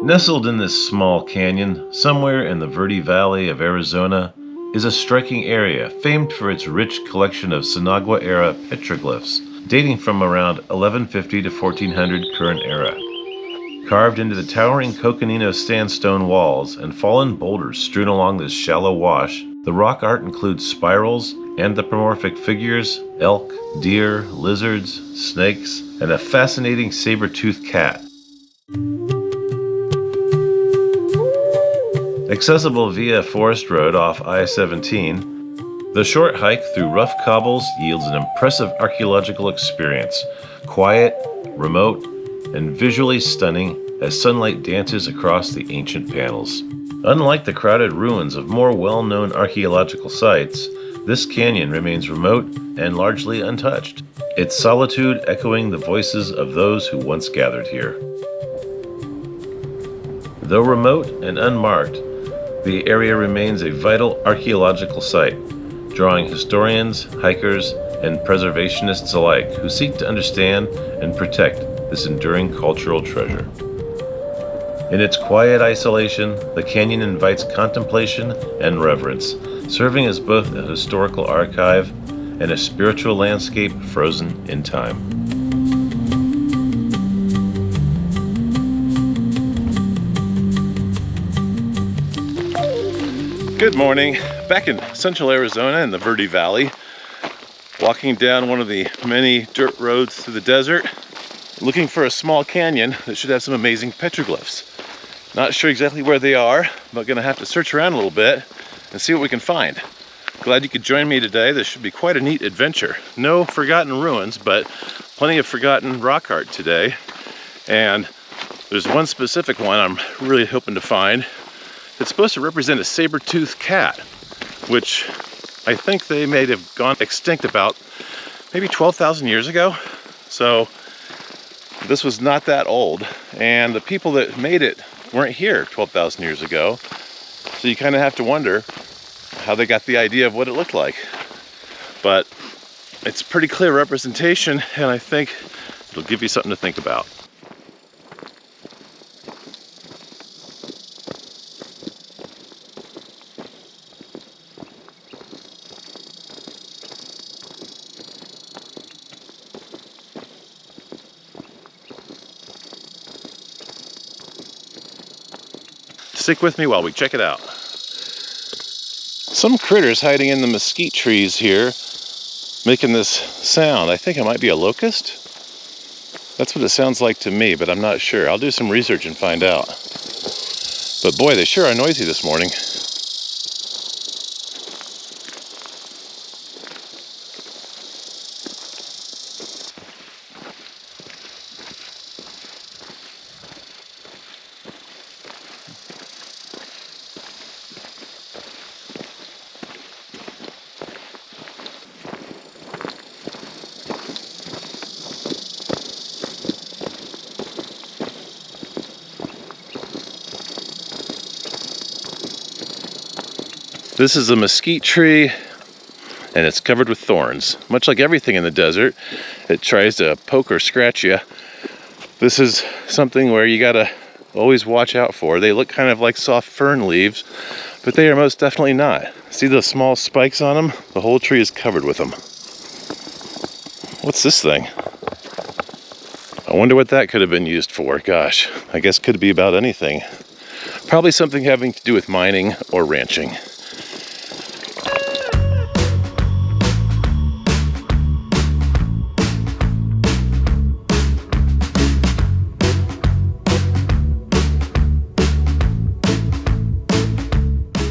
Nestled in this small canyon, somewhere in the Verde Valley of Arizona, is a striking area famed for its rich collection of Sinagua-era petroglyphs, dating from around 1150 to 1400 current era. Carved into the towering coconino sandstone walls and fallen boulders strewn along this shallow wash, the rock art includes spirals, anthropomorphic figures, elk, deer, lizards, snakes, and a fascinating saber-toothed cat. Accessible via Forest Road off I-17, the short hike through rough cobbles yields an impressive archaeological experience, quiet, remote, and visually stunning as sunlight dances across the ancient panels. Unlike the crowded ruins of more well-known archaeological sites, this canyon remains remote and largely untouched, its solitude echoing the voices of those who once gathered here. Though remote and unmarked, the area remains a vital archaeological site, drawing historians, hikers, and preservationists alike who seek to understand and protect this enduring cultural treasure. In its quiet isolation, the canyon invites contemplation and reverence, serving as both a historical archive and a spiritual landscape frozen in time. Good morning. Back in central Arizona in the Verde Valley, walking down one of the many dirt roads through the desert, looking for a small canyon that should have some amazing petroglyphs. Not sure exactly where they are, but gonna have to search around a little bit and see what we can find. Glad you could join me today. This should be quite a neat adventure. No forgotten ruins, but plenty of forgotten rock art today. And there's one specific one I'm really hoping to find. It's supposed to represent a saber-toothed cat, which I think they may have gone extinct about maybe 12,000 years ago. So this was not that old, and the people that made it weren't here 12,000 years ago. So you kind of have to wonder how they got the idea of what it looked like. But it's pretty clear representation, and I think it'll give you something to think about. Stick with me while we check it out. Some critters hiding in the mesquite trees here, making this sound. I think it might be a locust. That's what it sounds like to me, but I'm not sure. I'll do some research and find out. But boy, they sure are noisy this morning. This is a mesquite tree, and it's covered with thorns. Much like everything in the desert, it tries to poke or scratch you. This is something where you gotta always watch out for. They look kind of like soft fern leaves, but they are most definitely not. See the small spikes on them? The whole tree is covered with them. What's this thing? I wonder what that could have been used for. Gosh, I guess could be about anything. Probably something having to do with mining or ranching.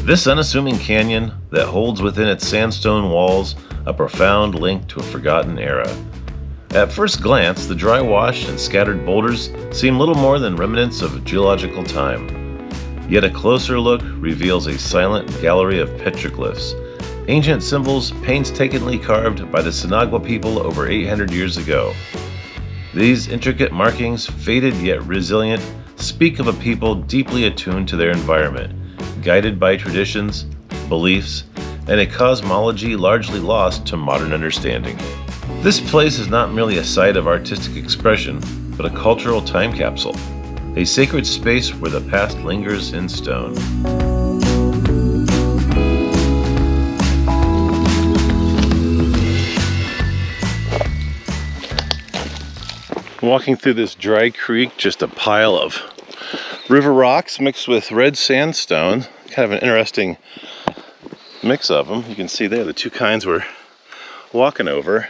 This unassuming canyon that holds within its sandstone walls a profound link to a forgotten era. At first glance, the dry wash and scattered boulders seem little more than remnants of geological time. Yet a closer look reveals a silent gallery of petroglyphs, ancient symbols painstakingly carved by the Sinagua people over 800 years ago. These intricate markings, faded yet resilient, speak of a people deeply attuned to their environment, guided by traditions, beliefs, and a cosmology largely lost to modern understanding. This place is not merely a site of artistic expression, but a cultural time capsule. A sacred space where the past lingers in stone. Walking through this dry creek, just a pile of river rocks mixed with red sandstone. Kind of an interesting mix of them. You can see there the two kinds we're walking over.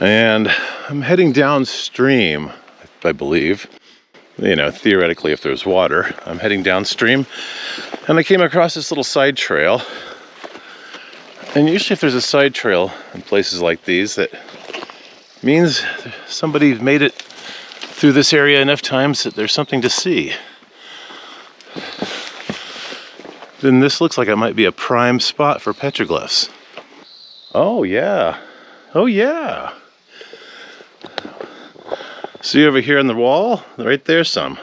And I'm heading downstream, I believe. You know, theoretically, if there's water, I'm heading downstream. And I came across this little side trail. And usually if there's a side trail in places like these, that means somebody made it through this area enough times that there's something to see. Then this looks like it might be a prime spot for petroglyphs. Oh yeah, oh yeah. See over here on the wall? Right there some.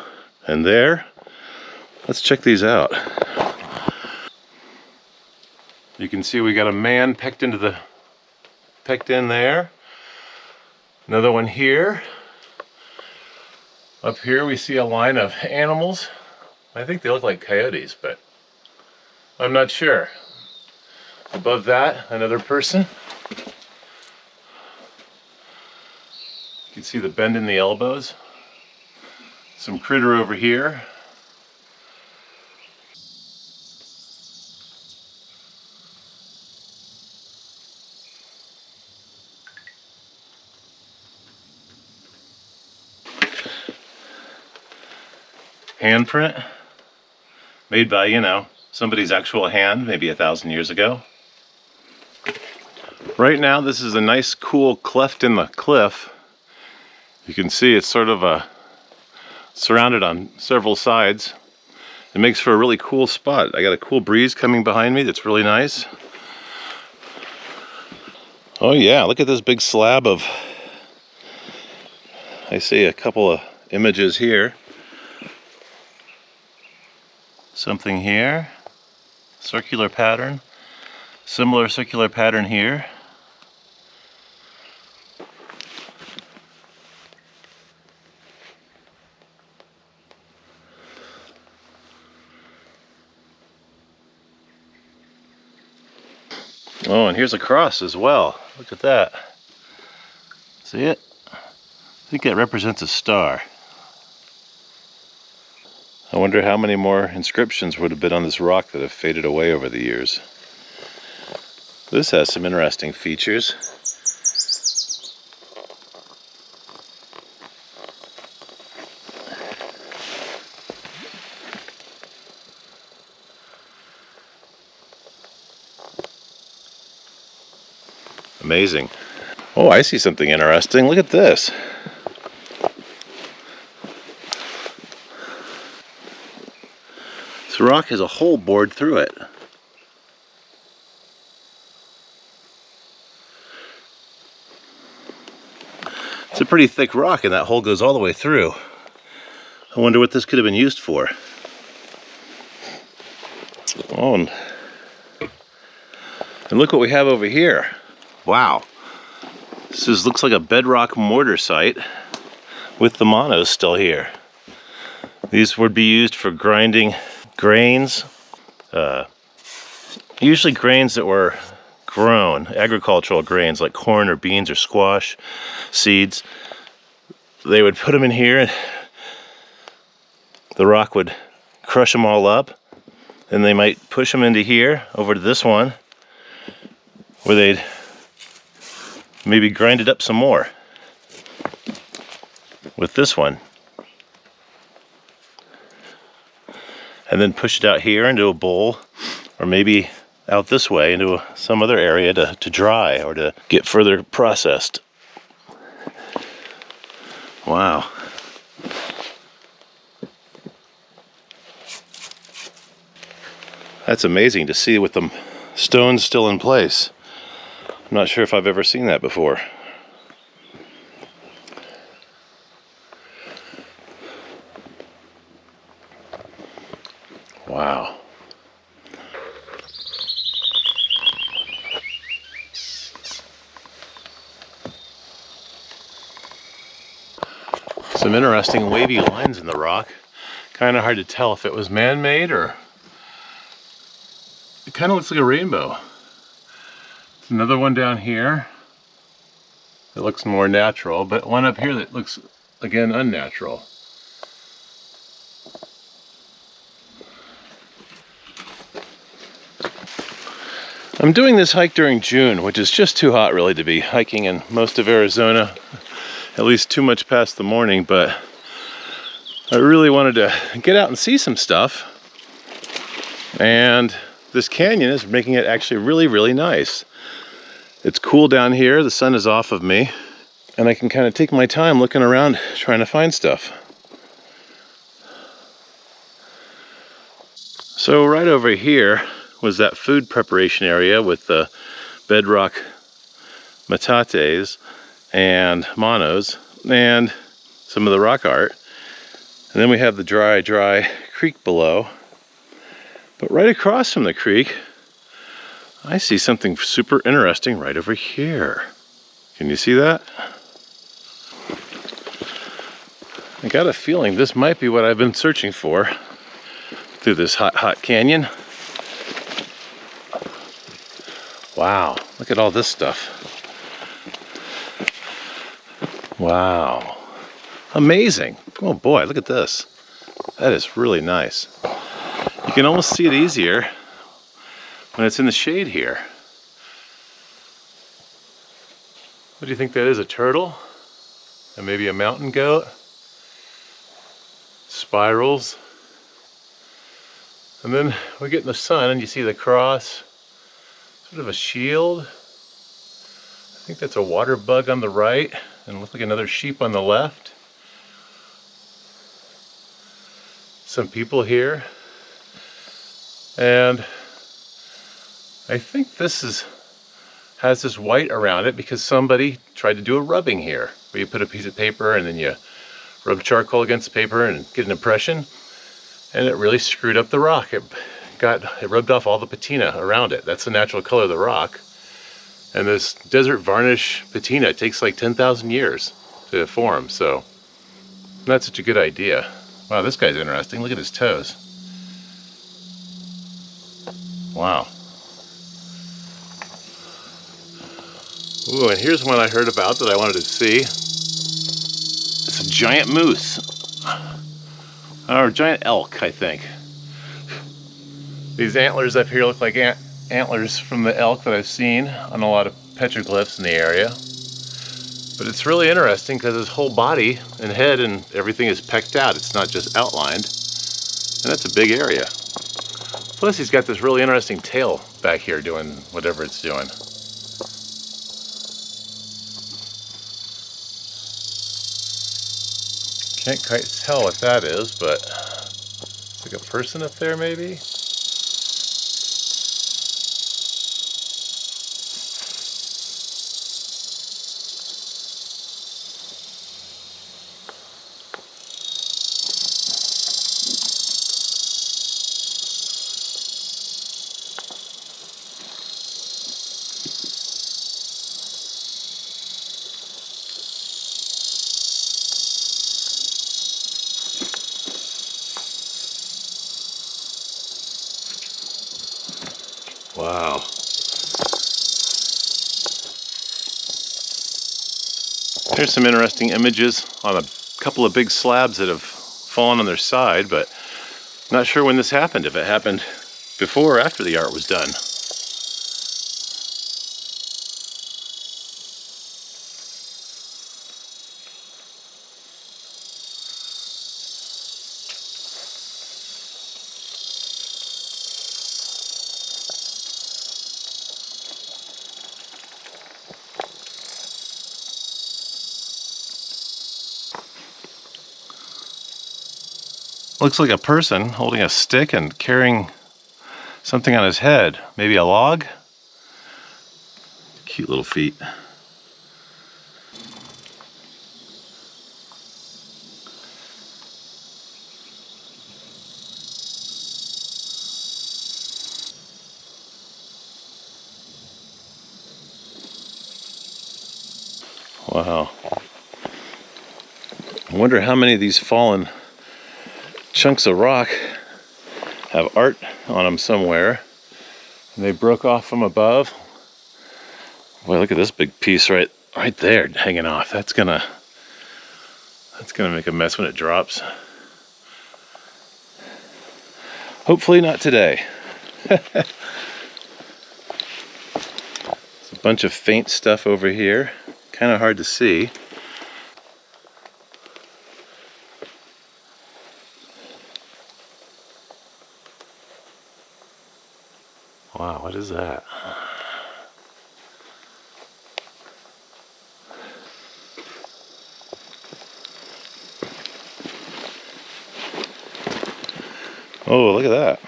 And there. Let's check these out. You can see we got a man pecked in there. Another one here. Up here we see a line of animals. I think they look like coyotes, but I'm not sure. Above that, another person. You can see the bend in the elbows. Some critter over here. Handprint. Made by, you know, somebody's actual hand, maybe 1,000 years ago. Right now, this is a nice cool cleft in the cliff. You can see it's sort of surrounded on several sides. It makes for a really cool spot. I got a cool breeze coming behind me that's really nice. Oh yeah, look at this big slab of, I see a couple of images here. Something here, circular pattern, similar circular pattern here. Oh, and here's a cross as well. Look at that. See it? I think that represents a star. I wonder how many more inscriptions would have been on this rock that have faded away over the years. This has some interesting features. Amazing. Oh, I see something interesting. Look at this. This rock has a hole bored through it. It's a pretty thick rock and that hole goes all the way through. I wonder what this could have been used for. Oh, and look what we have over here. Wow. This looks like a bedrock mortar site with the monos still here. These would be used for grinding grains, usually grains that were grown, agricultural grains like corn or beans or squash seeds. They would put them in here and the rock would crush them all up, and they might push them into here over to this one where they'd maybe grind it up some more with this one. And then push it out here into a bowl, or maybe out this way into some other area to dry or to get further processed. Wow. That's amazing to see with the stones still in place. I'm not sure if I've ever seen that before. Wow. Some interesting wavy lines in the rock. Kind of hard to tell if it was man-made or... It kind of looks like a rainbow. Another one down here that looks more natural, but one up here that looks, again, unnatural. I'm doing this hike during June, which is just too hot really to be hiking in most of Arizona, at least too much past the morning, but I really wanted to get out and see some stuff. And this canyon is making it actually really, really nice. It's cool down here, the sun is off of me, and I can kind of take my time looking around trying to find stuff. So right over here was that food preparation area with the bedrock metates and monos and some of the rock art. And then we have the dry creek below. But right across from the creek, I see something super interesting right over here. Can you see that? I got a feeling this might be what I've been searching for through this hot, hot canyon. Wow, look at all this stuff. Wow, amazing. Oh boy, look at this. That is really nice. You can almost see it easier when it's in the shade here. What do you think that is, a turtle? And maybe a mountain goat? Spirals. And then we get in the sun and you see the cross, sort of a shield. I think that's a water bug on the right and looks like another sheep on the left. Some people here. And I think this has this white around it because somebody tried to do a rubbing here, where you put a piece of paper and then you rub charcoal against the paper and get an impression, and it really screwed up the rock. It rubbed off all the patina around it. That's the natural color of the rock. And this desert varnish patina takes like 10,000 years to form, so not such a good idea. Wow, this guy's interesting. Look at his toes. Wow. Ooh, and here's one I heard about that I wanted to see. It's a giant moose. Or giant elk, I think. These antlers up here look like antlers from the elk that I've seen on a lot of petroglyphs in the area. But it's really interesting because his whole body and head and everything is pecked out. It's not just outlined. And that's a big area. Plus he's got this really interesting tail back here doing whatever it's doing. Can't quite tell what that is, but it's like a person up there maybe? Wow. Here's some interesting images on a couple of big slabs that have fallen on their side, but not sure when this happened, if it happened before or after the art was done. Looks like a person holding a stick and carrying something on his head. Maybe a log? Cute little feet. Wow. I wonder how many of these fallen chunks of rock have art on them somewhere. And they broke off from above. Boy, look at this big piece right there hanging off. That's gonna make a mess when it drops. Hopefully not today. There's a bunch of faint stuff over here. Kind of hard to see. Wow, what is that? Oh, look at that.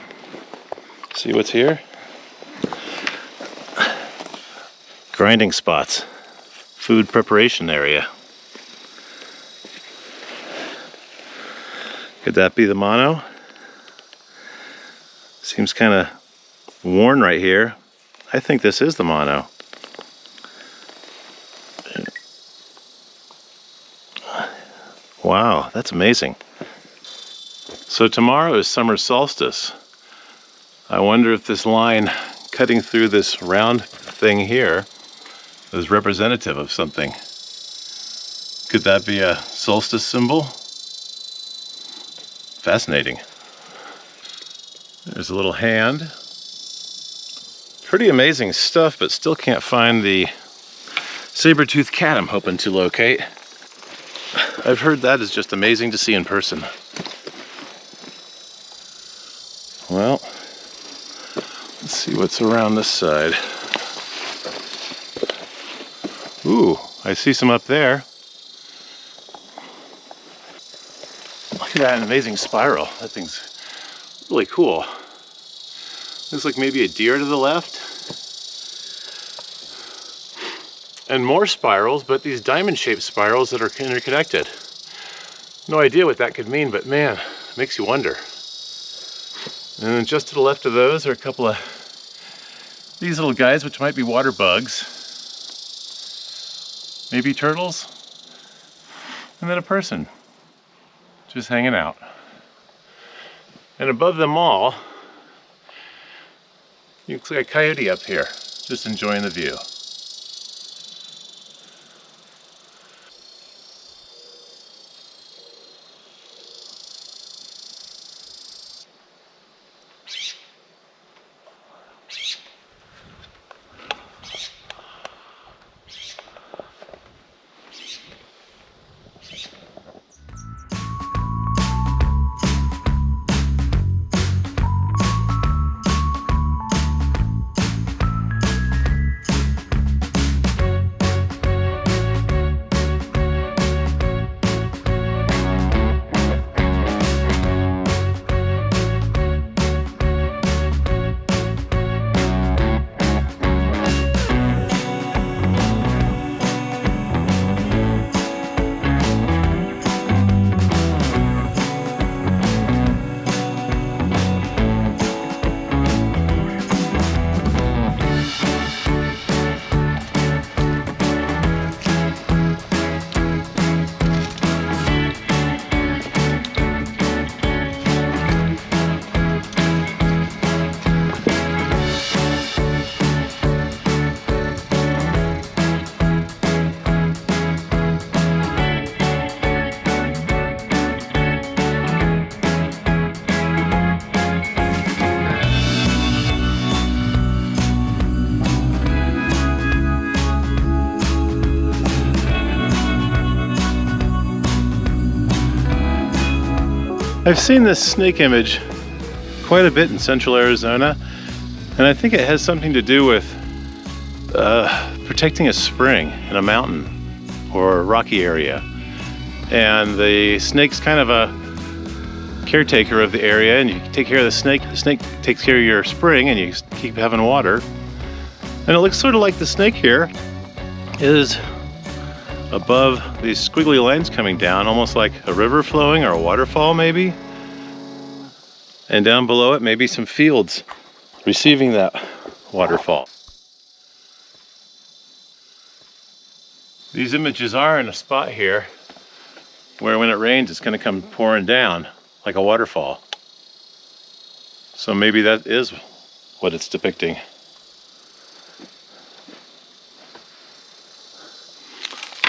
See what's here? Grinding spots. Food preparation area. Could that be the mono? Seems kind of worn right here. I think this is the mono. Wow, that's amazing. So tomorrow is summer solstice. I wonder if this line cutting through this round thing here is representative of something. Could that be a solstice symbol? Fascinating. There's a little hand. Pretty amazing stuff, but still can't find the saber-toothed cat I'm hoping to locate. I've heard that is just amazing to see in person. Well, let's see what's around this side. Ooh, I see some up there. Look at that amazing spiral. That thing's really cool. Looks like maybe a deer to the left. And more spirals, but these diamond-shaped spirals that are interconnected. No idea what that could mean, but man, it makes you wonder. And then just to the left of those are a couple of these little guys, which might be water bugs. Maybe turtles. And then a person just hanging out. And above them all, you looks like a coyote up here, just enjoying the view. I've seen this snake image quite a bit in central Arizona, and I think it has something to do with protecting a spring in a mountain or a rocky area. And the snake's kind of a caretaker of the area, and you take care of the snake takes care of your spring, and you keep having water. And it looks sort of like the snake here is above these squiggly lines coming down, almost like a river flowing or a waterfall maybe. And down below it, maybe some fields receiving that waterfall. These images are in a spot here where when it rains it's going to come pouring down like a waterfall. So maybe that is what it's depicting.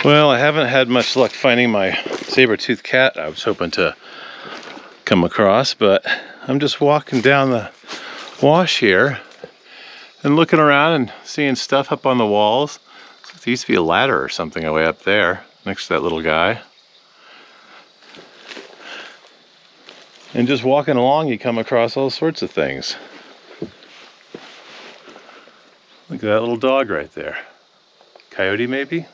Well, I haven't had much luck finding my saber-toothed cat I was hoping to come across, but I'm just walking down the wash here and looking around and seeing stuff up on the walls. There used to be a ladder or something way up there next to that little guy. And just walking along you come across all sorts of things. Look at that little dog right there. Coyote maybe?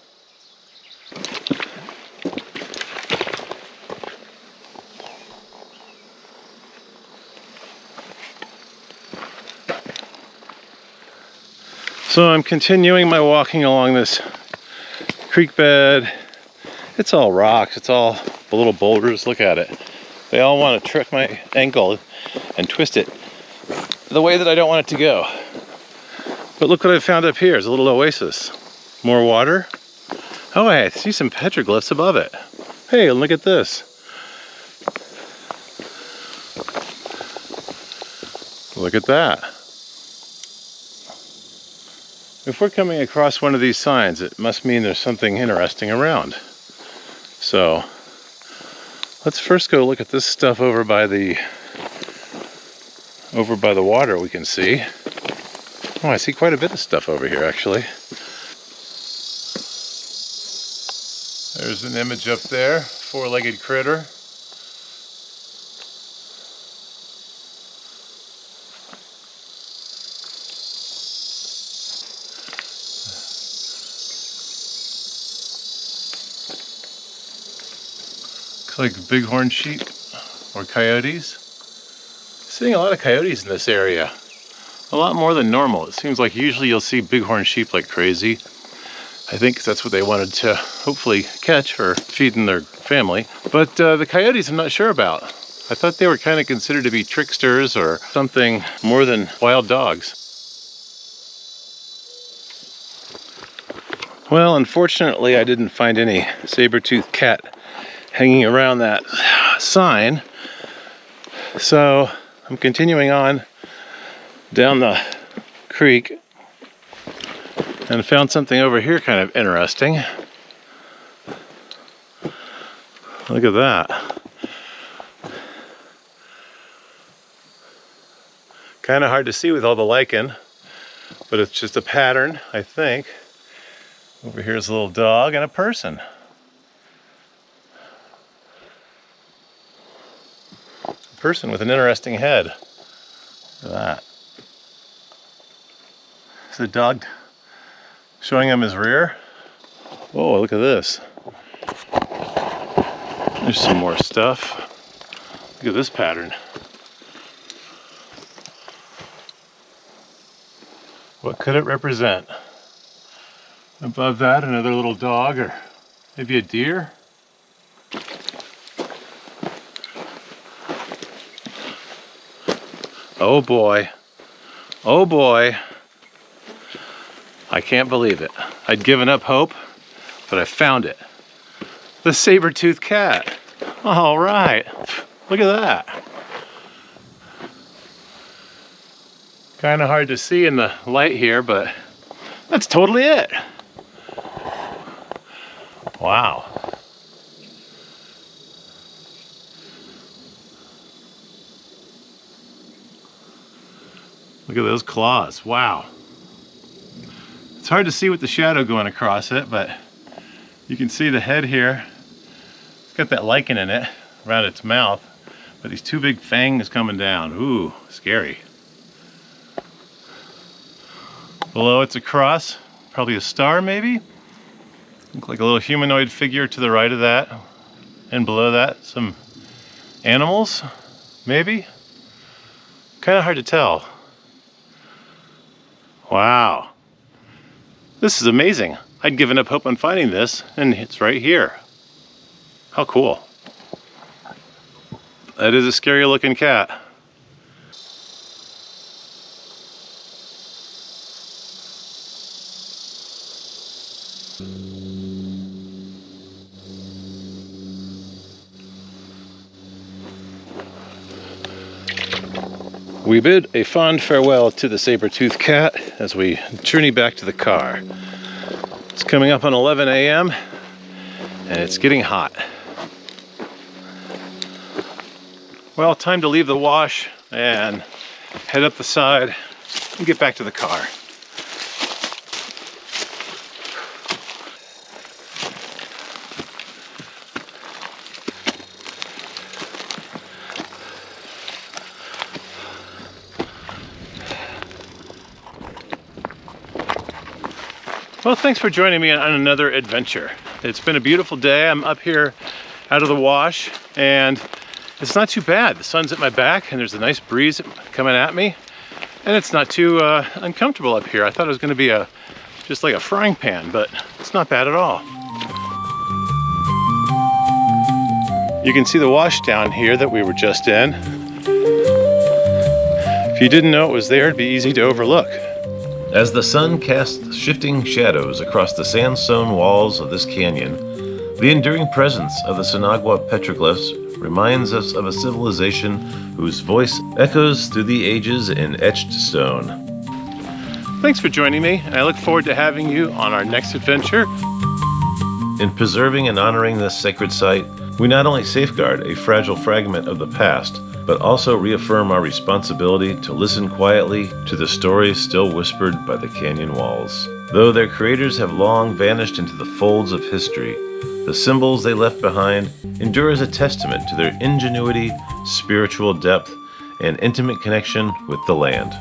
So I'm continuing my walking along this creek bed. It's all rocks, it's all little boulders, look at it. They all want to trick my ankle and twist it the way that I don't want it to go. But look what I found up here, it's a little oasis. More water. Oh, I see some petroglyphs above it. Hey, look at this. Look at that. If we're coming across one of these signs, it must mean there's something interesting around. So let's first go look at this stuff over by the water we can see. Oh, I see quite a bit of stuff over here actually. There's an image up there, four-legged critter. Looks like bighorn sheep or coyotes. Seeing a lot of coyotes in this area. A lot more than normal. It seems like usually you'll see bighorn sheep like crazy. I think that's what they wanted to hopefully catch or feed in their family. But the coyotes I'm not sure about. I thought they were kind of considered to be tricksters or something more than wild dogs. Well, unfortunately I didn't find any saber-toothed cat hanging around that sign. So I'm continuing on down the creek and found something over here kind of interesting. Look at that. Kind of hard to see with all the lichen, but it's just a pattern, I think. Over here's a little dog and a person. A person with an interesting head. Look at that. Is the dog showing him his rear? Oh, look at this. There's some more stuff. Look at this pattern. What could it represent? Above that, another little dog, or maybe a deer? Oh boy. Oh boy. I can't believe it. I'd given up hope, but I found it. The saber-toothed cat. All right. Look at that. Kind of hard to see in the light here, but that's totally it. Wow. Look at those claws. Wow. It's hard to see with the shadow going across it, but you can see the head here. It's got that lichen in it around its mouth, but these two big fangs coming down. Ooh, scary. Below it's a cross, probably a star maybe. Look like a little humanoid figure to the right of that. And below that, some animals, maybe. Kind of hard to tell. Wow. This is amazing. I'd given up hope on finding this, and it's right here. How cool. That is a scary looking cat. We bid a fond farewell to the saber-toothed cat as we journey back to the car. It's coming up on 11 a.m. and it's getting hot. Well, time to leave the wash and head up the side and get back to the car. Well, thanks for joining me on another adventure. It's been a beautiful day. I'm up here out of the wash and it's not too bad. The sun's at my back and there's a nice breeze coming at me. And it's not too uncomfortable up here. I thought it was gonna be just like a frying pan, but it's not bad at all. You can see the wash down here that we were just in. If you didn't know it was there, it'd be easy to overlook. As the sun casts shifting shadows across the sandstone walls of this canyon, the enduring presence of the Sinagua petroglyphs reminds us of a civilization whose voice echoes through the ages in etched stone. Thanks for joining me, and I look forward to having you on our next adventure. In preserving and honoring this sacred site, we not only safeguard a fragile fragment of the past, but also reaffirm our responsibility to listen quietly to the stories still whispered by the canyon walls. Though their creators have long vanished into the folds of history, the symbols they left behind endure as a testament to their ingenuity, spiritual depth, and intimate connection with the land.